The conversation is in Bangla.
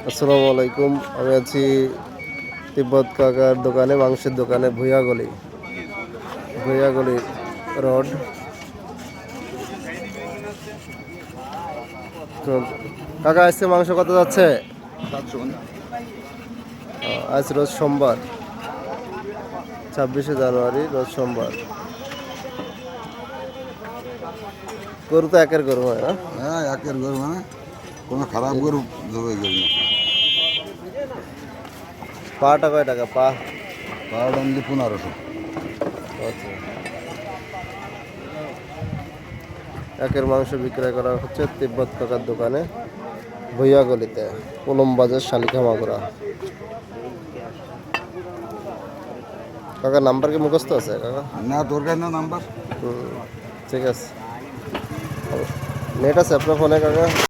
আসসালামু আলাইকুম। আমি আছি তিব্বত কাকার দোকানে, মাংসের দোকানে, ভুইয়াগলি রোড। তো কাকা, আজকে মাংস কত যাচ্ছে? আজ রোজ সোমবার, 26শে জানুয়ারি, রোজ সোমবার। গরু তো একের গরু হয় না? হ্যাঁ, একের গরু মানে কোনো খারাপ গরু জবাই করি না। পাটা কয় টাকা পা? পাওয়ার দাম দিয়ে 1500। আচ্ছা, একের মাংস বিক্রয় করা হচ্ছে তিব্বত কাকার দোকানে, ভুইয়াগলিতে, কলম বাজার, শালিখা মাগুরা। কাকা নাম্বার কি মুখস্থ আছে কাকা? না, তোর কাছে না নাম্বার? ঠিক আছে। নেট আছে আপনার ফোনে কাকা?